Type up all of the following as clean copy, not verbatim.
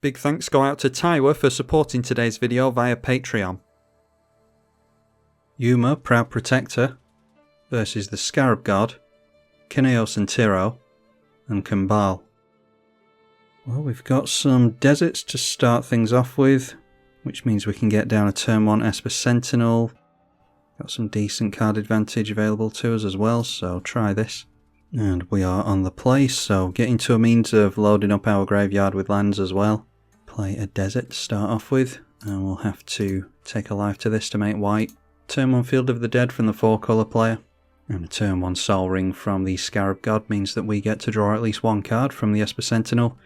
Big thanks go out to Taiwa for supporting today's video via Patreon. Yuma Proud Protector versus the Scarab God, Kineos and Tiro, and Kambal. Well, we've got some deserts to start things off with, which means we can get down a turn 1 Esper Sentinel. Got some decent card advantage available to us as well, so try this. And we are on the play, so getting to a means of loading up our graveyard with lands as well. Play a desert to start off with, and we'll have to take a life to this to make white. Turn 1 Field of the Dead from the 4 colour player, and a turn 1 Soul Ring from the Scarab God means that we get to draw at least one card from the Esper Sentinel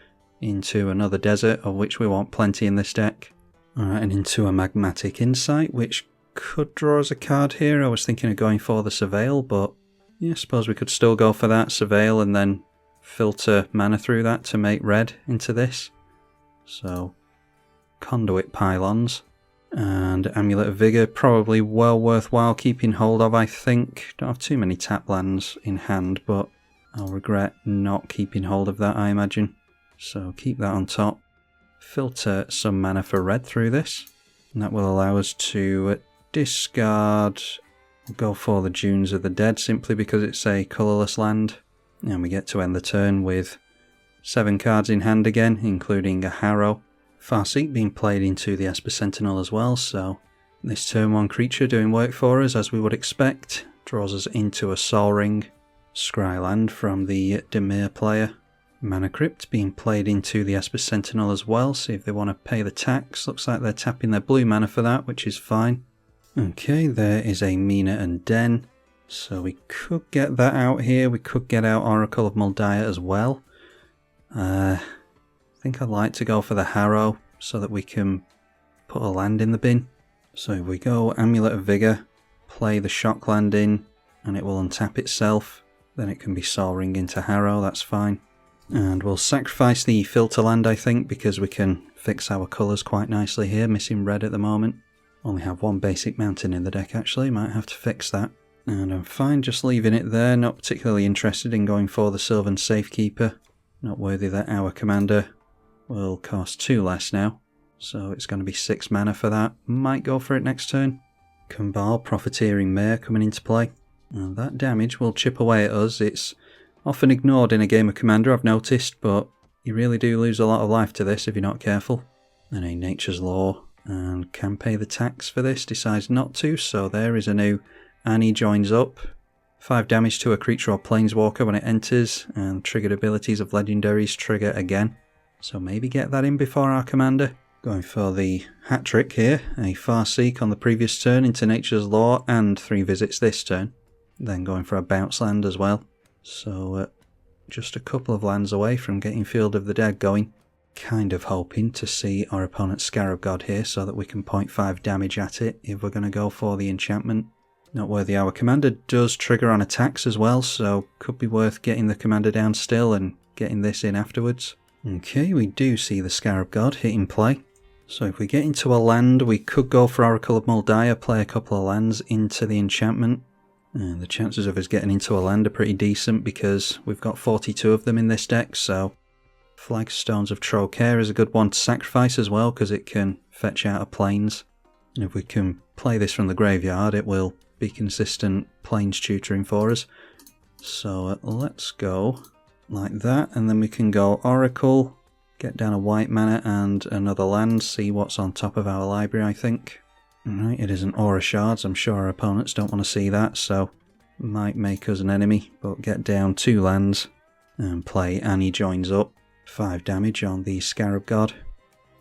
into another desert, of which we want plenty in this deck. Alright, and into a Magmatic Insight, which could draw us a card here. I was thinking of going for the Surveil, but yeah, I suppose we could still go for that Surveil and then filter mana through that to make red into this. So, Conduit Pylons and Amulet of Vigour, probably well worthwhile keeping hold of, I think. Don't have too many tap lands in hand, but I'll regret not keeping hold of that, I imagine. So keep that on top. Filter some mana for red through this, and that will allow us to discard, go for the Dunes of the Dead simply because it's a colourless land, and we get to end the turn with 7 cards in hand again, including a Harrow. Farseek being played into the Esper Sentinel as well, so this turn 1 creature doing work for us as we would expect. Draws us into a Soul Ring. Scryland from the Dimir player. Mana Crypt being played into the Esper Sentinel as well, see if they want to pay the tax. Looks like they're tapping their blue mana for that, which is fine. Okay, there is a Mina and Den, so we could get that out here. We could get out Oracle of Muldiah as well. I think I'd like to go for the Harrow so that we can put a land in the bin. So if we go Amulet of Vigour, play the Shock land in, and it will untap itself, then it can be Soul Ring into Harrow, that's fine. And we'll sacrifice the filter land, I think, because we can fix our colours quite nicely here, missing red at the moment. Only have one basic mountain in the deck actually, might have to fix that. And I'm fine just leaving it there, not particularly interested in going for the Sylvan Safekeeper. Not worthy that our commander will cost 2 less now, so it's going to be 6 mana for that. Might go for it next turn. Kambal, Profiteering Mare coming into play. And that damage will chip away at us. It's often ignored in a game of Commander, I've noticed, but you really do lose a lot of life to this if you're not careful. And a Nature's Law, and can pay the tax for this, decides not to, so there is a new Annie joins up. 5 damage to a creature or planeswalker when it enters, and triggered abilities of legendaries trigger again. So maybe get that in before our commander. Going for the hat trick here, a Farseek on the previous turn into Nature's Law and 3 visits this turn. Then going for a bounce land as well. So just a couple of lands away from getting Field of the Dead going. Kind of hoping to see our opponent's Scarab God here so that we can 0.5 damage at it if we're going to go for the enchantment. Noteworthy, our commander does trigger on attacks as well, so could be worth getting the commander down still and getting this in afterwards. Okay, we do see the Scarab God hitting play. So if we get into a land, we could go for Oracle of Muldiah, play a couple of lands into the enchantment. And the chances of us getting into a land are pretty decent because we've got 42 of them in this deck, so Flagstones of Trocaire is a good one to sacrifice as well because it can fetch out of plains. And if we can play this from the graveyard, it will be consistent plains tutoring for us. So let's go like that, and then we can go Oracle, get down a white mana and another land, see what's on top of our library, I think. Alright, it is an Aura Shards. I'm sure our opponents don't want to see that, so might make us an enemy, but get down 2 lands and play Annie joins up. 5 damage on the Scarab God,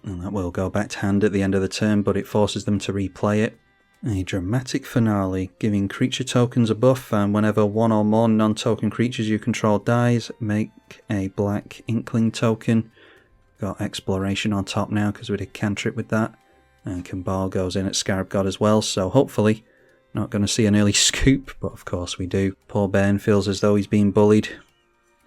and that will go back to hand at the end of the turn, but it forces them to replay it. A Dramatic Finale, giving creature tokens a buff, and whenever 1 or more non-token creatures you control dies, make a black Inkling token. Got Exploration on top now because we did cantrip with that, and Kambal goes in at Scarab God as well, so hopefully not going to see an early scoop, but of course we do. Poor Ben feels as though he's being bullied,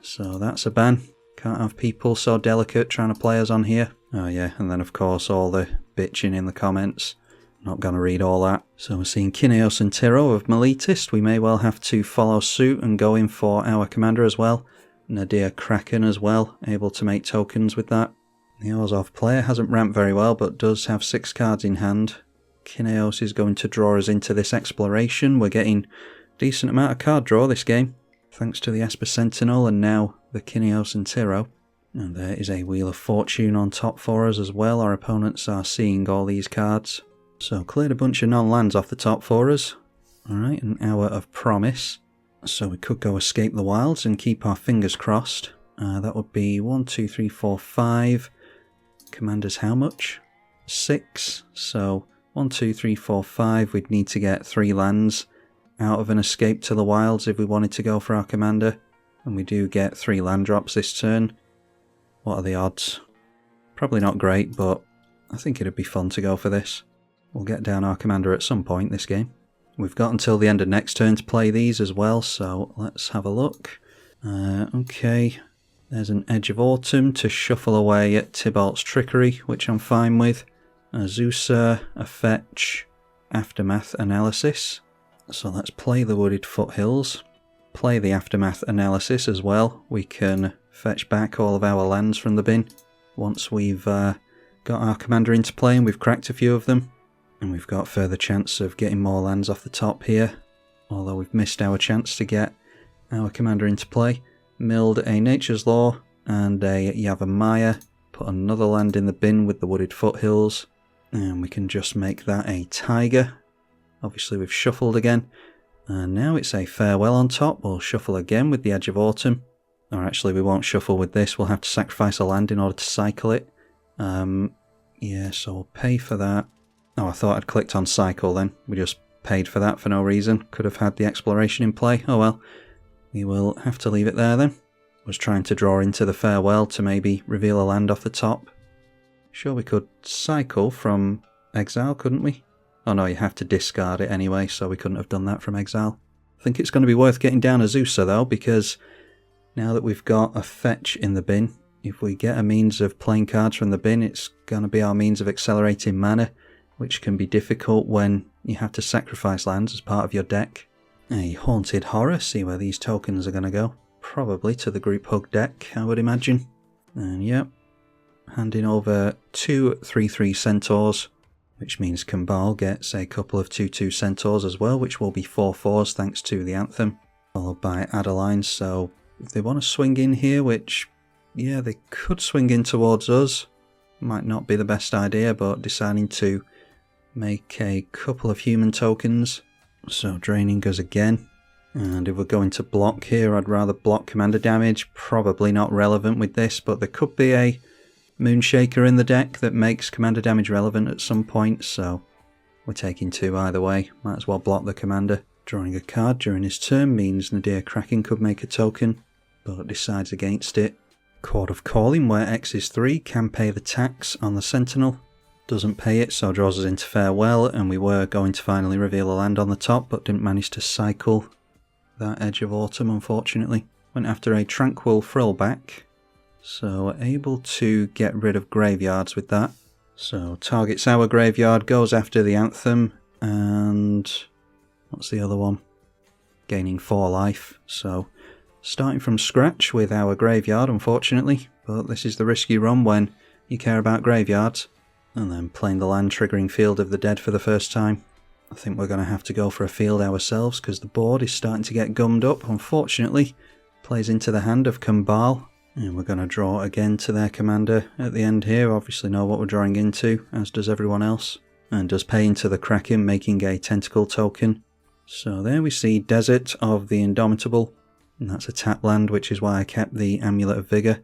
so that's a ban. Can't have people so delicate trying to play us on here. Oh yeah, and then of course all the bitching in the comments. Not going to read all that. So we're seeing Kineos and Tiro of Melitist. We may well have to follow suit and go in for our commander as well. Nadir Kraken as well, able to make tokens with that. The Orzhov player hasn't ramped very well, but does have 6 cards in hand. Kineos is going to draw us into this exploration. We're getting a decent amount of card draw this game, thanks to the Esper Sentinel and now the Kineos and Tyro. And there is a Wheel of Fortune on top for us as well. Our opponents are seeing all these cards. So cleared a bunch of non-lands off the top for us. Alright, an Hour of Promise. So we could go Escape the Wilds and keep our fingers crossed. That would be 1, 2, 3, 4, 5. Commanders how much? 6. So 1, 2, 3, 4, 5. We'd need to get 3 lands out of an Escape to the Wilds if we wanted to go for our commander. And we do get 3 land drops this turn. What are the odds? Probably not great, but I think it'd be fun to go for this. We'll get down our commander at some point this game. We've got until the end of next turn to play these as well, so let's have a look. Okay, there's an Edge of Autumn to shuffle away at Tybalt's Trickery, which I'm fine with. Azusa, a fetch, Aftermath Analysis. So let's play the Wooded Foothills. Play the Aftermath Analysis as well. We can fetch back all of our lands from the bin once we've got our commander into play and we've cracked a few of them. And we've got further chance of getting more lands off the top here, although we've missed our chance to get our commander into play. Milled a Nature's Law and a Yavimaya. Put another land in the bin with the Wooded Foothills. And we can just make that a Tiger. Obviously we've shuffled again. And now it's a Farewell on top. We'll shuffle again with the Edge of Autumn. Or actually we won't shuffle with this. We'll have to sacrifice a land in order to cycle it. Yeah, so we'll pay for that. Oh, I thought I'd clicked on cycle then. We just paid for that for no reason. Could have had the exploration in play. Oh well. We will have to leave it there then. Was trying to draw into the Farewell to maybe reveal a land off the top. Sure, we could cycle from exile, couldn't we? Oh no, you have to discard it anyway, so we couldn't have done that from exile. I think it's going to be worth getting down Azusa though, because now that we've got a fetch in the bin, if we get a means of playing cards from the bin, it's going to be our means of accelerating mana, which can be difficult when you have to sacrifice lands as part of your deck. A Haunted Horror, see where these tokens are going to go. Probably to the Group Hug deck, I would imagine. And yep, handing over 2 3/3 Centaurs, which means Kambal gets a couple of 2/2 Centaurs as well, which will be 4/4s thanks to the Anthem, followed by Adeline. So if they want to swing in here, which, yeah, they could swing in towards us, might not be the best idea, but deciding to make a couple of human tokens, so draining us again. And if we're going to block here, I'd rather block commander damage. Probably not relevant with this, but there could be a Moonshaker in the deck that makes commander damage relevant at some point, so we're taking 2 either way. Might as well block the commander. Drawing a card during his turn means Nadir Kraken could make a token, but decides against it. Chord of Calling, where X is 3, can pay the tax on the Sentinel. Doesn't pay it, so draws us into Farewell, and we were going to finally reveal a land on the top, but didn't manage to cycle that Edge of Autumn, unfortunately. Went after a Tranquil Frillback, so able to get rid of graveyards with that. So targets our graveyard, goes after the Anthem, and what's the other one? Gaining 4 life, so starting from scratch with our graveyard, unfortunately, but this is the risk you run when you care about graveyards. And then playing the land, triggering Field of the Dead for the first time. I think we're going to have to go for a field ourselves because the board is starting to get gummed up, unfortunately. Plays into the hand of Kambal. And we're going to draw again to their commander at the end here. Obviously know what we're drawing into, as does everyone else. And does pay into the Kraken, making a Tentacle token. So there we see Desert of the Indomitable. And that's a tap land, which is why I kept the Amulet of Vigor.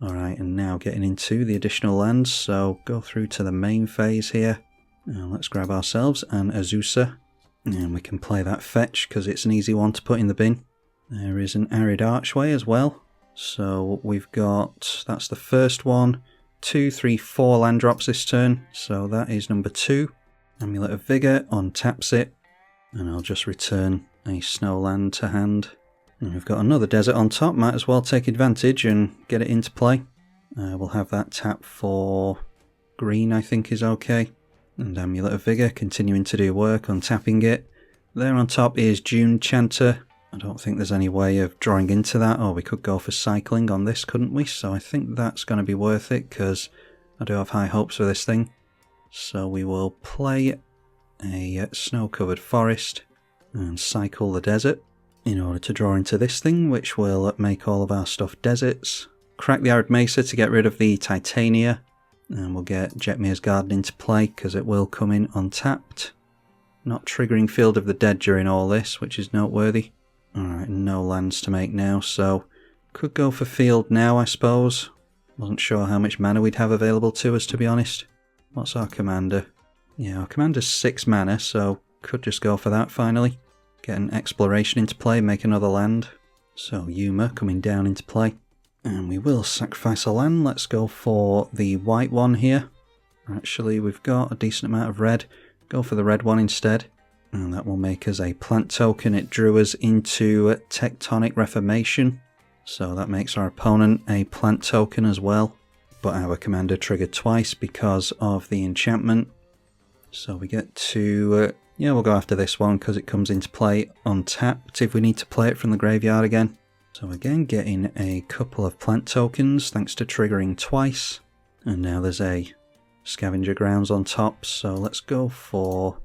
Alright, and now getting into the additional lands, so go through to the main phase here. And let's grab ourselves an Azusa. And we can play that fetch, because it's an easy one to put in the bin. There is an Arid Archway as well. So we've got, that's the first one, 2, 3, 4 land drops this turn. So that is number 2. Amulet of Vigor, untaps it. And I'll just return a snow land to hand. And we've got another desert on top, might as well take advantage and get it into play. We'll have that tap for green, I think is okay. And Amulet of Vigor continuing to do work, untapping it. There on top is June Chanter, I don't think there's any way of drawing into that. Oh, we could go for cycling on this, couldn't we? So I think that's going to be worth it because I do have high hopes for this thing. So we will play a snow-covered forest and cycle the desert in order to draw into this thing, which will make all of our stuff deserts. Crack the Arid Mesa to get rid of the Titania, and we'll get Jetmir's Garden into play because it will come in untapped. Not triggering Field of the Dead during all this, which is noteworthy. Alright, no lands to make now, so could go for field now, I suppose. Wasn't sure how much mana we'd have available to us, to be honest. What's our commander? Yeah, our commander's 6 mana, so could just go for that finally. Get an exploration into play, make another land. So Yuma coming down into play. And we will sacrifice a land. Let's go for the white one here. Actually, we've got a decent amount of red. Go for the red one instead. And that will make us a plant token. It drew us into Tectonic Reformation. So that makes our opponent a plant token as well. But our commander triggered twice because of the enchantment. So we get to... yeah, we'll go after this one because it comes into play untapped if we need to play it from the graveyard again. So again, getting a couple of plant tokens thanks to triggering twice. And now there's a scavenger grounds on top, so let's go for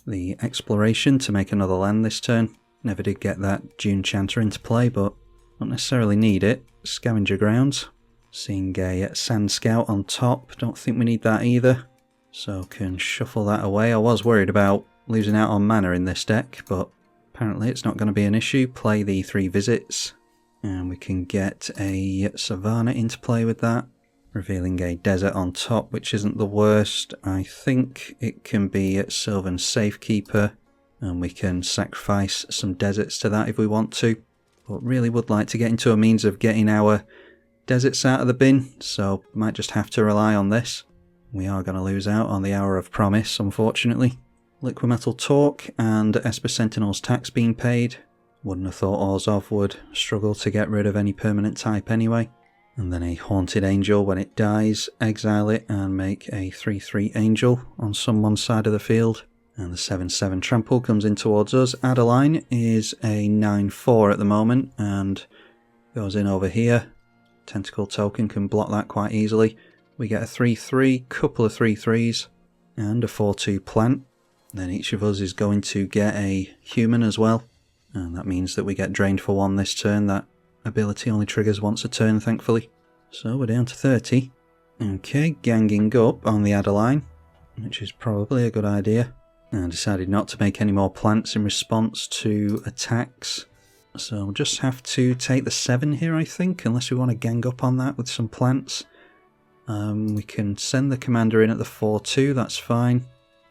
the exploration to make another land this turn. Never did get that Dune Chanter into play, but don't necessarily need it. Scavenger grounds. Seeing a Sand Scout on top, don't think we need that either. So can shuffle that away. I was worried about losing out on mana in this deck, but apparently it's not going to be an issue. Play the 3 visits, and we can get a Savannah into play with that. Revealing a desert on top, which isn't the worst. I think it can be Sylvan Safekeeper, and we can sacrifice some deserts to that if we want to. But really would like to get into a means of getting our deserts out of the bin, so might just have to rely on this. We are going to lose out on the Hour of Promise, unfortunately. Liquimetal Torque and Esper Sentinel's tax being paid. Wouldn't have thought Orzhov would struggle to get rid of any permanent type anyway. And then a Haunted Angel when it dies, exile it and make a 3/3 Angel on someone's side of the field. And the 7/7 Trample comes in towards us. Adeline is a 9/4 at the moment and goes in over here. Tentacle Token can block that quite easily. We get a 3/3, couple of 3/3s, and a 4/2 plant. Then each of us is going to get a human as well. And that means that we get drained for 1 this turn. That ability only triggers once a turn, thankfully. So we're down to 30. Okay, ganging up on the Adeline, which is probably a good idea. And decided not to make any more plants in response to attacks. So we'll just have to take the 7 here, I think, unless we want to gang up on that with some plants. We can send the commander in at the 4/2, that's fine.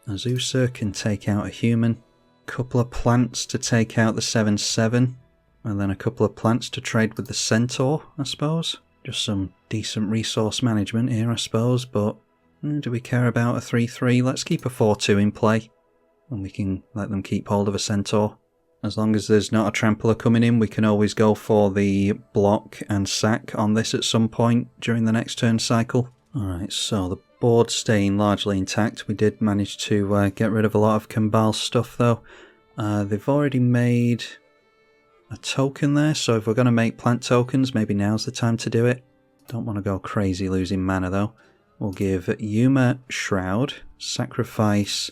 Azusa can take out a human. Couple of plants to take out the 7/7. And then a couple of plants to trade with the Centaur, I suppose. Just some decent resource management here, I suppose, but do we care about a 3/3? Let's keep a 4/2 in play. And we can let them keep hold of a Centaur. As long as there's not a Trampler coming in, we can always go for the block and sack on this at some point during the next turn cycle. Alright, so the board's staying largely intact. We did manage to get rid of a lot of Kambal stuff though. They've already made a token there, so if we're going to make plant tokens, maybe now's the time to do it. Don't want to go crazy losing mana though. We'll give Yuma Shroud, sacrifice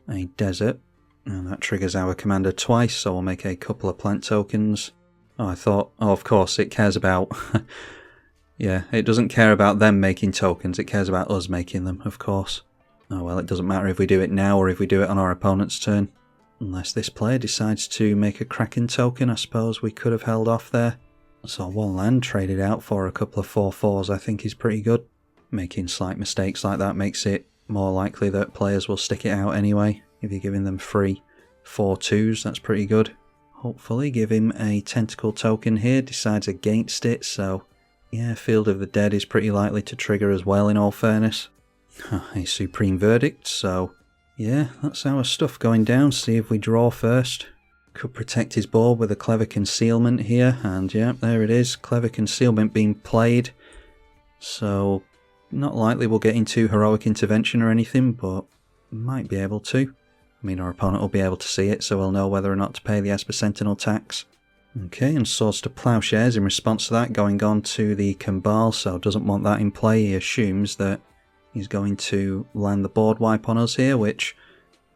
a desert, and that triggers our commander twice, so we'll make a couple of plant tokens. Oh, I thought, oh, of course, it cares about... yeah, it doesn't care about them making tokens, it cares about us making them, of course. Oh well, it doesn't matter if we do it now or if we do it on our opponent's turn. Unless this player decides to make a Kraken token, I suppose we could have held off there. So 1 land traded out for a couple of 4/4s I think is pretty good. Making slight mistakes like that makes it more likely that players will stick it out anyway. If you're giving them free 4/2s, that's pretty good. Hopefully give him a Tentacle token here, decides against it, so yeah, Field of the Dead is pretty likely to trigger as well in all fairness. A Supreme Verdict, so yeah, that's our stuff going down. See if we draw first. Could protect his board with a Clever Concealment here, and yeah, there it is, Clever Concealment being played. So not likely we'll get into Heroic Intervention or anything, but might be able to. I mean, our opponent will be able to see it, so we'll know whether or not to pay the Esper Sentinel tax. Okay, and Swords to Plowshares in response to that, going on to the Kambal, so doesn't want that in play. He assumes that he's going to land the board wipe on us here, which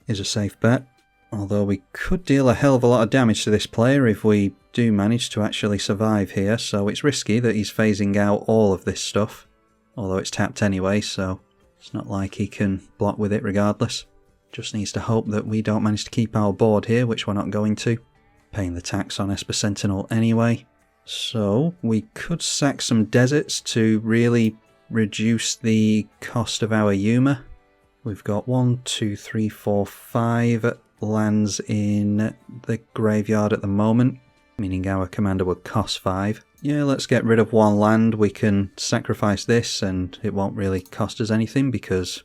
is a safe bet. Although we could deal a hell of a lot of damage to this player if we do manage to actually survive here, so it's risky that he's phasing out all of this stuff. Although it's tapped anyway, so it's not like he can block with it regardless. Just needs to hope that we don't manage to keep our board here, which we're not going to. Paying the tax on Esper Sentinel anyway. So we could sack some deserts to really reduce the cost of our Yuma. We've got 1, 2, 3, 4, 5 lands in the graveyard at the moment, meaning our commander would cost 5. Yeah, let's get rid of 1 land. We can sacrifice this and it won't really cost us anything because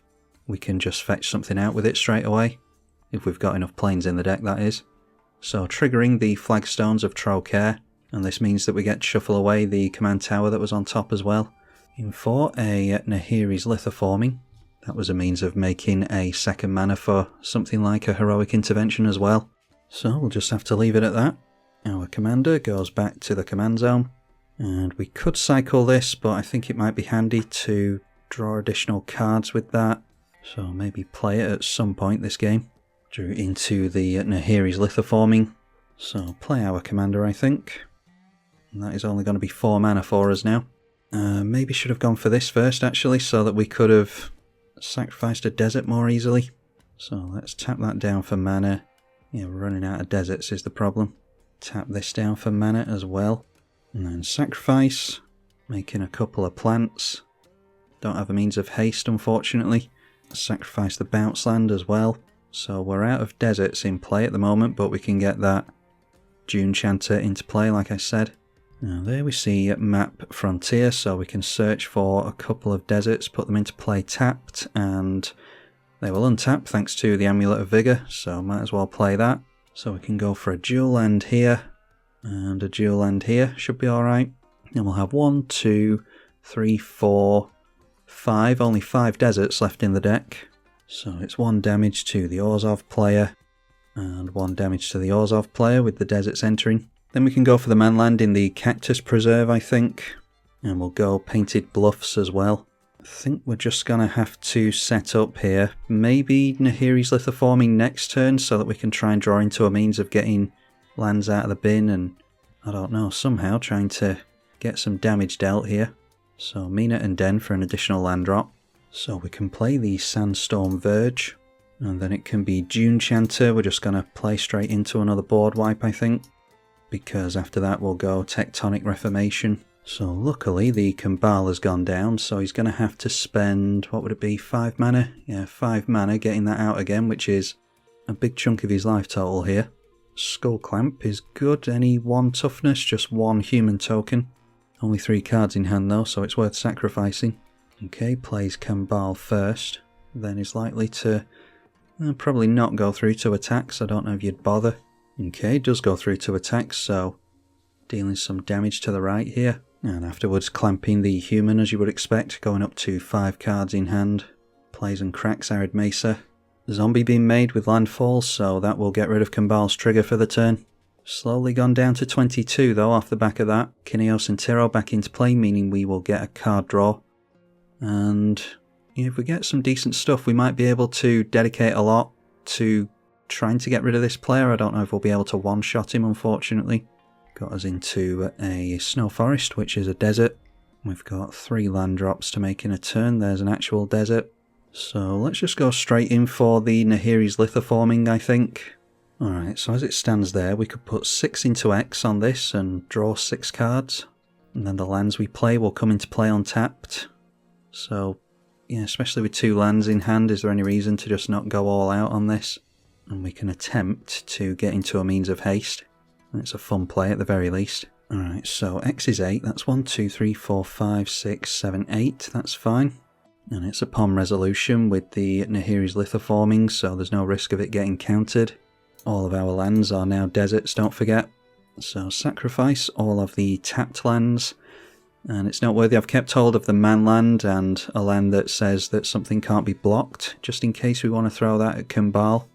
we can just fetch something out with it straight away. If we've got enough planes in the deck, that is. So triggering the Flagstones of Trocaire, and this means that we get to shuffle away the command tower that was on top as well. In for a Nahiri's Lithoforming. That was a means of making a second mana for something like a Heroic Intervention as well. So we'll just have to leave it at that. Our commander goes back to the command zone. And we could cycle this, but I think it might be handy to draw additional cards with that. So maybe play it at some point this game. Drew into the Nahiri's Lithoforming. So play our commander, I think. And that is only going to be 4 mana for us now. Maybe should have gone for this first actually, so that we could have sacrificed a desert more easily. So let's tap that down for mana. Yeah, we're running out of deserts is the problem. Tap this down for mana as well. And then sacrifice, making a couple of plants. Don't have a means of haste unfortunately. Sacrifice the bounce land as well. So we're out of deserts in play at the moment, but we can get that Dune Chanter into play like I said. Now there we see map frontier, so we can search for a couple of deserts, put them into play tapped, and they will untap thanks to the Amulet of Vigor, so might as well play that. So we can go for a dual land here, and a dual land here, should be alright. And we'll have 1, 2, 3, 4, 5, only 5 deserts left in the deck. So it's 1 damage to the Orzhov player, and 1 damage to the Orzhov player with the deserts entering. Then we can go for the manland in the Cactus Preserve, I think. And we'll go Painted Bluffs as well. I think we're just going to have to set up here. Maybe Nahiri's Lithoforming next turn so that we can try and draw into a means of getting lands out of the bin and, I don't know, somehow trying to get some damage dealt here. So Mina and Den for an additional land drop. So we can play the Sandstorm Verge, and then it can be Dune Chanter. We're just going to play straight into another board wipe, I think, because after that we'll go Tectonic Reformation. So luckily the Kambal has gone down, so he's going to have to spend, what would it be, 5 mana? Yeah, 5 mana getting that out again, which is a big chunk of his life total here. Skull Clamp is good, any 1 toughness, just 1 human token. Only 3 cards in hand though, so it's worth sacrificing. Okay, plays Kambal first, then is likely to probably not go through to attack, so I don't know if you'd bother. Okay, does go through to attack, so dealing some damage to the right here. And afterwards clamping the human as you would expect, going up to 5 cards in hand. Plays and cracks Arid Mesa. Zombie being made with landfall, so that will get rid of Kambal's trigger for the turn. Slowly gone down to 22 though off the back of that. Kineos and Tiro back into play, meaning we will get a card draw. And if we get some decent stuff, we might be able to dedicate a lot to trying to get rid of this player. I don't know if we'll be able to one-shot him, unfortunately. Got us into a Snow Forest, which is a desert. We've got 3 land drops to make in a turn. There's an actual desert. So let's just go straight in for the Nahiri's Lithoforming, I think. Alright, so as it stands there, we could put 6 into X on this and draw 6 cards. And then the lands we play will come into play untapped. So, yeah, especially with 2 lands in hand, is there any reason to just not go all out on this? And we can attempt to get into a means of haste. It's a fun play at the very least. Alright, so X is 8, that's 1, 2, 3, 4, 5, 6, 7, 8, that's fine. And it's upon resolution with the Nahiri's Lithoforming, so there's no risk of it getting countered. All of our lands are now deserts, don't forget. So sacrifice all of the tapped lands. And it's noteworthy I've kept hold of the man land and a land that says that something can't be blocked, just in case we want to throw that at Kambal.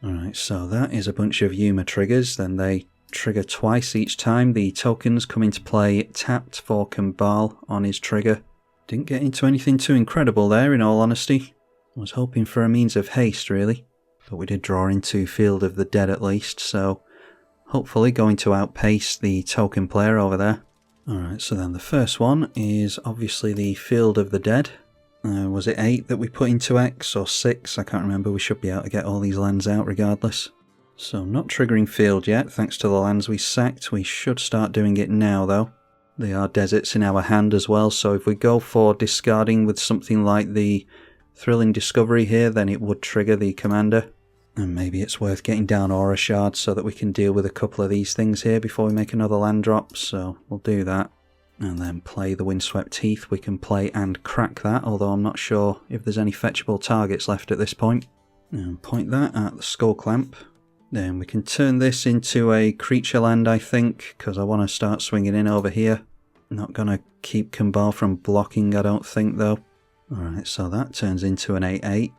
Alright, so that is a bunch of Yuma triggers, then they trigger twice each time. The tokens come into play tapped for Kambal on his trigger. Didn't get into anything too incredible there, in all honesty. I was hoping for a means of haste, really. But we did draw into Field of the Dead at least, so hopefully going to outpace the token player over there. Alright, so then the first one is obviously the Field of the Dead. Was it 8 that we put into X, or 6? I can't remember. We should be able to get all these lands out regardless. So not triggering field yet, thanks to the lands we sacked. We should start doing it now though. They are deserts in our hand as well, so if we go for discarding with something like the Thrilling Discovery here, then it would trigger the commander. And maybe it's worth getting down Aura Shards so that we can deal with a couple of these things here before we make another land drop, so we'll do that. And then play the Windswept Teeth. We can play and crack that, although I'm not sure if there's any fetchable targets left at this point. And point that at the Skull Clamp. Then we can turn this into a creature land, I think, because I want to start swinging in over here. Not going to keep Kambal from blocking, I don't think, though. Alright, so that turns into an 8-8.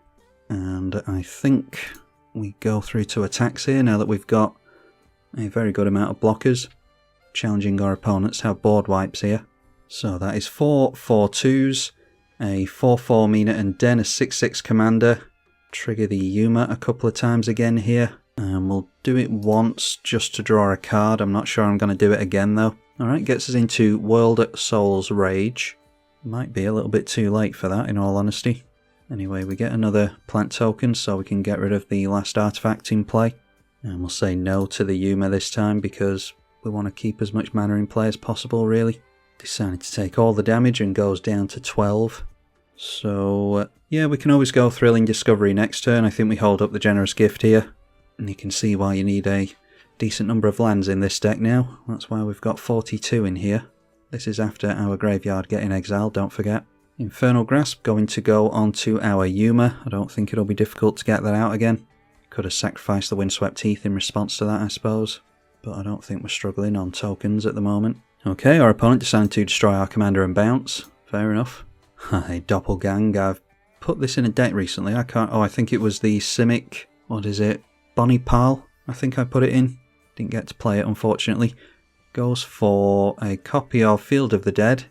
And I think we go through to attacks here now that we've got a very good amount of blockers. Challenging our opponents to have board wipes here. So that is 4 4/2s, a 4/4 Mina and Den, a 6/6 commander. Trigger the Yuma a couple of times again here. And we'll do it once just to draw a card. I'm not sure I'm going to do it again though. Alright, gets us into World Soul's Rage. Might be a little bit too late for that in all honesty. Anyway, we get another plant token so we can get rid of the last artifact in play. And we'll say no to the Yuma this time because we want to keep as much mana in play as possible really. Decided to take all the damage and goes down to 12. So yeah, we can always go Thrilling Discovery next turn. I think we hold up the Generous Gift here. And you can see why you need a decent number of lands in this deck now. That's why we've got 42 in here. This is after our graveyard getting exiled, don't forget. Infernal Grasp going to go onto our Yuma. I don't think it'll be difficult to get that out again. Could have sacrificed the Windswept Teeth in response to that, I suppose. But I don't think we're struggling on tokens at the moment. Okay, our opponent decided to destroy our commander and bounce. Fair enough. Hey, Doppelgang. I've put this in a deck recently. I think it was the Simic. What is it? Bonnie Pal, I think I put it in. Didn't get to play it, unfortunately. Goes for a copy of Field of the Dead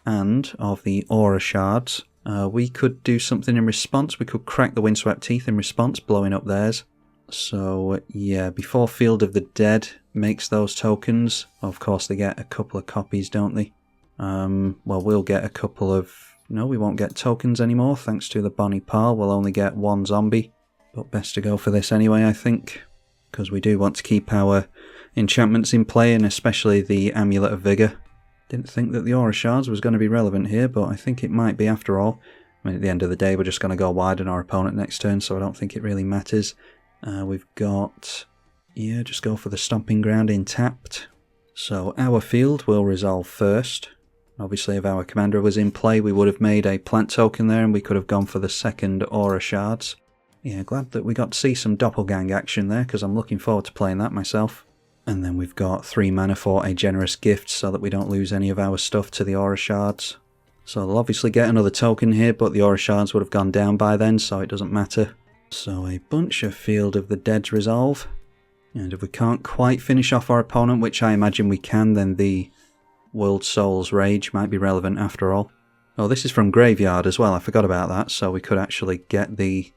and of the Aura Shards. We could do something in response. We could crack the Windswept Teeth in response, blowing up theirs. So, yeah, before Field of the Dead makes those tokens, of course they get a couple of copies, don't they? Well, we'll get a couple of... No, we won't get tokens anymore, thanks to the Bonnie Pal. We'll only get one zombie. But best to go for this anyway, I think, because we do want to keep our enchantments in play, and especially the Amulet of Vigour. Didn't think that the Aura Shards was going to be relevant here, but I think it might be after all. I mean, at the end of the day, we're just going to go wide on our opponent next turn, so I don't think it really matters. We've got... Yeah, just go for the Stomping Ground in tapped. So our field will resolve first. Obviously, if our commander was in play, we would have made a plant token there, and we could have gone for the second Aura Shards. Yeah, glad that we got to see some Doppelgang action there, because I'm looking forward to playing that myself. And then we've got 3 mana for a Generous Gift, so that we don't lose any of our stuff to the Aura Shards. So they'll obviously get another token here, but the Aura Shards would have gone down by then, so it doesn't matter. So a bunch of Field of the Dead's resolve. And if we can't quite finish off our opponent, which I imagine we can, then the World Soul's Rage might be relevant after all. Oh, this is from Graveyard as well, I forgot about that, so we could actually get the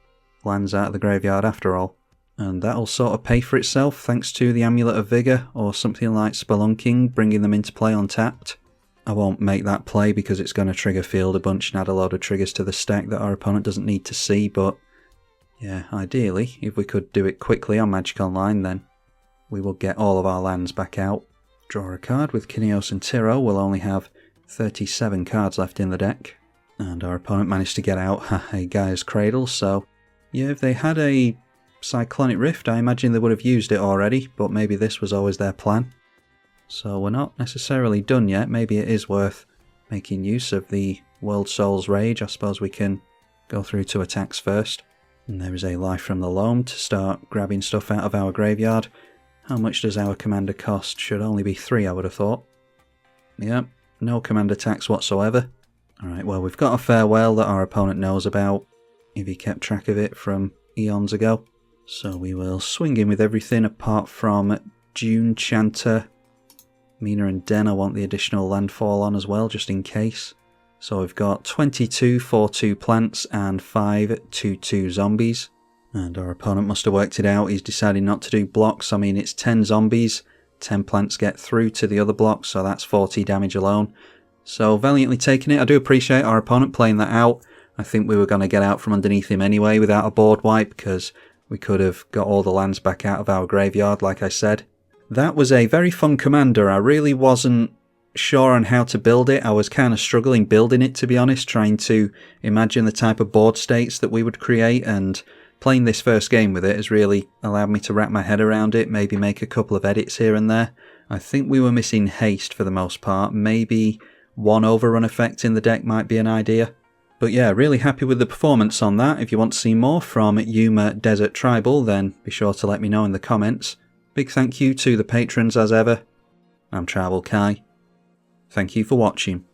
lands out of the graveyard after all. And that'll sort of pay for itself thanks to the Amulet of Vigour or something like Spelunking, bringing them into play untapped. I won't make that play because it's going to trigger field a bunch and add a load of triggers to the stack that our opponent doesn't need to see, but yeah, ideally, if we could do it quickly on Magic Online, then we will get all of our lands back out. Draw a card with Kineos and Tyro. We'll only have 37 cards left in the deck. And our opponent managed to get out a Gaia's Cradle, so yeah, if they had a Cyclonic Rift, I imagine they would have used it already, but maybe this was always their plan. So we're not necessarily done yet. Maybe it is worth making use of the World Soul's Rage. I suppose we can go through to attacks first. And there is a Life from the Loam to start grabbing stuff out of our graveyard. How much does our commander cost? Should only be 3, I would have thought. Yep, no command attacks whatsoever. Alright, well, we've got a Farewell that our opponent knows about, if he kept track of it from eons ago. So we will swing in with everything apart from Dune Chanter. Mina and Den I want the additional landfall on as well, just in case. So we've got 22 4/2 plants and 5 2/2 zombies. And our opponent must have worked it out. He's decided not to do blocks. I mean, it's 10 zombies, 10 plants get through to the other blocks, so that's 40 damage alone. So valiantly taking it. I do appreciate our opponent playing that out. I think we were going to get out from underneath him anyway without a board wipe, because we could have got all the lands back out of our graveyard, like I said. That was a very fun commander. I really wasn't sure on how to build it. I was kind of struggling building it, to be honest, trying to imagine the type of board states that we would create, and playing this first game with it has really allowed me to wrap my head around it, maybe make a couple of edits here and there. I think we were missing haste for the most part. Maybe one overrun effect in the deck might be an idea. But yeah, really happy with the performance on that. If you want to see more from Yuma Desert Tribal, then be sure to let me know in the comments. Big thank you to the patrons as ever. I'm tribalkai. Thank you for watching.